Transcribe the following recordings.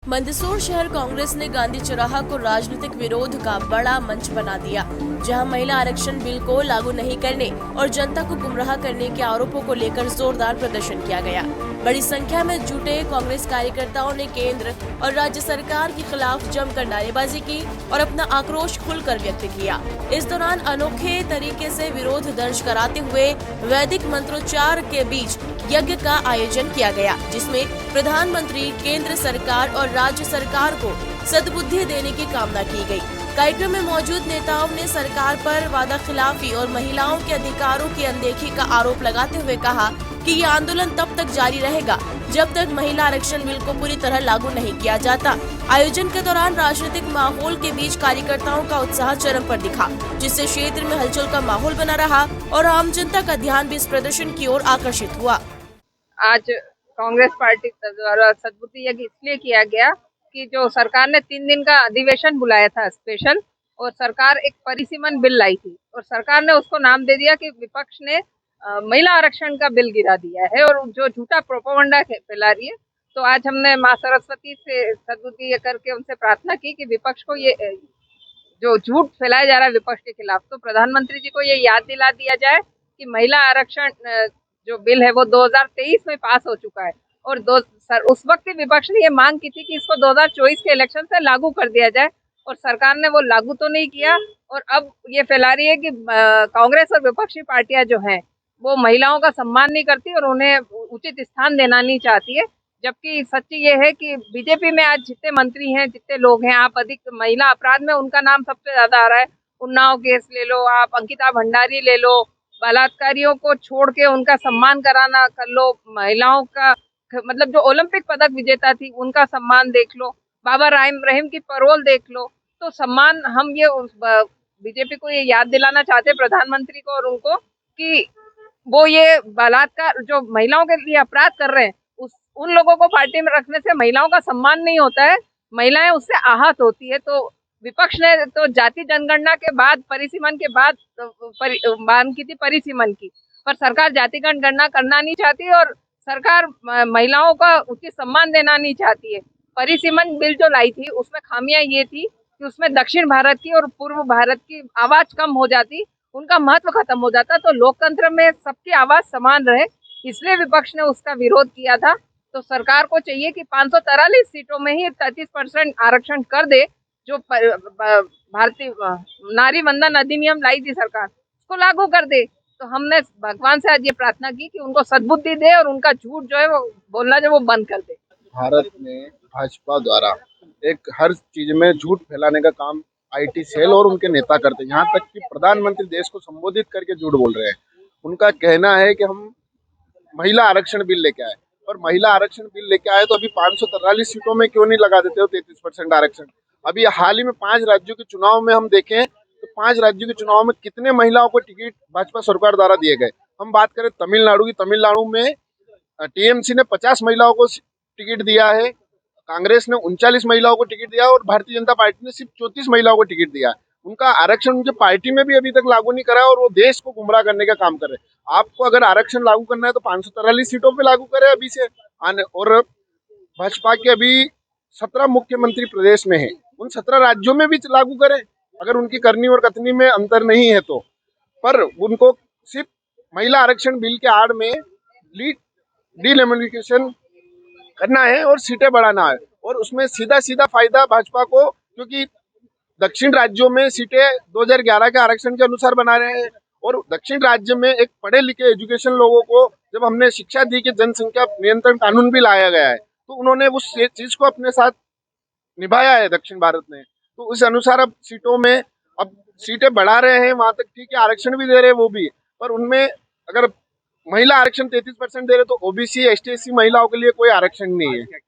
मंदसौर शहर कांग्रेस ने गांधी चौराहा को राजनीतिक विरोध का बड़ा मंच बना दिया, जहां महिला आरक्षण बिल को लागू नहीं करने और जनता को गुमराह करने के आरोपों को लेकर जोरदार प्रदर्शन किया गया। बड़ी संख्या में जुटे कांग्रेस कार्यकर्ताओं ने केंद्र और राज्य सरकार के खिलाफ जमकर नारेबाजी की और अपना आक्रोश खुलकर व्यक्त किया। इस दौरान अनोखे तरीके से विरोध दर्ज कराते हुए वैदिक मंत्रोच्चार के बीच यज्ञ का आयोजन किया गया, जिसमें प्रधानमंत्री, केंद्र सरकार और राज्य सरकार को सद्बुद्धि देने की कामना की गई। कार्यक्रम में मौजूद नेताओं ने सरकार पर वादा खिलाफी और महिलाओं के अधिकारों की अनदेखी का आरोप लगाते हुए कहा कि ये आंदोलन तब तक जारी रहेगा जब तक महिला आरक्षण बिल को पूरी तरह लागू नहीं किया जाता। आयोजन के दौरान राजनीतिक माहौल के बीच कार्यकर्ताओं का उत्साह चरम पर दिखा, जिससे क्षेत्र में हलचल का माहौल बना रहा और आम जनता का ध्यान भी इस प्रदर्शन की ओर आकर्षित हुआ। आज कांग्रेस पार्टी द्वारा सद्बुद्धि यज्ञ इसलिए किया गया कि जो सरकार ने 3 दिन का अधिवेशन बुलाया था स्पेशल, और सरकार एक परिसीमन बिल लाई थी और सरकार ने उसको नाम दे दिया कि विपक्ष ने महिला आरक्षण का बिल गिरा दिया है और जो झूठा प्रोपेगेंडा फैला रही है। तो आज हमने माँ सरस्वती से सद्बुद्धि करके उनसे प्रार्थना की कि विपक्ष को ये जो झूठ फैलाया जा रहा है विपक्ष के खिलाफ, तो प्रधानमंत्री जी को ये याद दिला दिया जाए कि महिला आरक्षण जो बिल है वो 2023 में पास हो चुका है और उस वक्त विपक्ष ने ये मांग की थी कि इसको 2024 के इलेक्शन से लागू कर दिया जाए, और सरकार ने वो लागू तो नहीं किया। और अब ये फैला रही है कि कांग्रेस और विपक्षी पार्टियां जो हैं वो महिलाओं का सम्मान नहीं करती और उन्हें उचित स्थान देना नहीं चाहती है, जबकि सच्ची ये है कि बीजेपी में आज जितने मंत्री हैं, जितने लोग हैं, आप अधिक महिला अपराध में उनका नाम सबसे ज्यादा आ रहा है। उन्नाव केस ले लो, आप अंकिता भंडारी ले लो, बलात्कारियों को छोड़ के उनका सम्मान कराना कर लो, महिलाओं का मतलब जो ओलंपिक पदक विजेता थी उनका सम्मान देख लो, बाबा रहीम की पैरोल देख लो। तो सम्मान हम ये बीजेपी को ये याद दिलाना चाहते हैं, प्रधानमंत्री को और उनको, कि वो ये बलात्कार जो महिलाओं के लिए अपराध कर रहे हैं उन लोगों को पार्टी में रखने से महिलाओं का सम्मान नहीं होता है, महिलाएं उससे आहत होती है। तो विपक्ष ने तो जाति जनगणना के बाद परिसीमन के बाद मांग की थी परिसीमन की, पर सरकार जाति जनगणना करना नहीं चाहती और सरकार महिलाओं का उचित सम्मान देना नहीं चाहती है। परिसीमन बिल जो लाई थी उसमें खामियां ये थी कि उसमें दक्षिण भारत की और पूर्व भारत की आवाज कम हो जाती, उनका महत्व खत्म हो जाता, तो लोकतंत्र में सबकी आवाज समान रहे, इसलिए विपक्ष ने उसका विरोध किया था। तो सरकार को चाहिए कि 543 सीटों में ही 33% आरक्षण कर दे, जो भारतीय नारी वंदन अधिनियम लाई थी सरकार, उसको लागू कर दे। तो हमने भगवान से आज ये प्रार्थना की कि उनको सद्बुद्धि दे और उनका झूठ जो है वो बोलना जो वो बंद कर दे। भारत में भाजपा द्वारा एक हर चीज में झूठ फैलाने का काम आईटी सेल और उनके नेता करते हैं। यहाँ तक कि प्रधानमंत्री देश को संबोधित करके झूठ बोल रहे हैं। उनका कहना है कि हम महिला आरक्षण बिल लेके आए, और महिला आरक्षण बिल लेके आए तो अभी 543 सीटों में क्यों नहीं लगा देते हो 33% आरक्षण। अभी हाल ही में 5 राज्यों के चुनाव में हम देखें तो 5 राज्यों के चुनाव में कितने महिलाओं को टिकट भाजपा सरकार द्वारा दिए गए। हम बात करें तमिलनाडु की, तमिलनाडु में टीएमसी ने 50 महिलाओं को टिकट दिया है, कांग्रेस ने 39 महिलाओं को टिकट दिया और भारतीय जनता पार्टी ने सिर्फ 34 महिलाओं को टिकट दिया। उनका आरक्षण उनके पार्टी में भी अभी तक लागू नहीं करा और वो देश को गुमराह करने का काम कर रहे हैं। आपको अगर आरक्षण लागू करना है तो 543 सीटों पे लागू करे अभी से आने। और भाजपा के अभी 17 मुख्यमंत्री प्रदेश में है, उन 17 राज्यों में भी लागू करें अगर उनकी करनी और कथनी में अंतर नहीं है तो। पर उनको सिर्फ महिला आरक्षण बिल के आड़ में डिलिमिटेशन करना है और सीटें बढ़ाना है, और उसमें सीधा सीधा फायदा भाजपा को, क्योंकि दक्षिण राज्यों में सीटें 2011 के आरक्षण के अनुसार बना रहे हैं। और दक्षिण राज्य में एक पढ़े लिखे एजुकेशन लोगों को जब हमने शिक्षा दी कि जनसंख्या नियंत्रण कानून भी लाया गया है, तो उन्होंने उस चीज को अपने साथ निभाया है दक्षिण भारत ने। तो उस अनुसार अब सीटों में अब सीटें बढ़ा रहे हैं, वहां तक ठीक है, आरक्षण भी दे रहे हैं वो भी, पर उनमें अगर महिला आरक्षण 33% दे रहे तो ओबीसी एसटी एससी महिलाओं के लिए कोई आरक्षण नहीं है।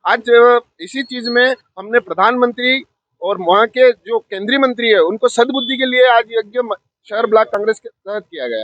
आज इसी चीज में हमने प्रधानमंत्री और वहाँ के जो केंद्रीय मंत्री है उनको सद्बुद्धि के लिए आज यज्ञ शहर ब्लॉक कांग्रेस के तहत किया गया।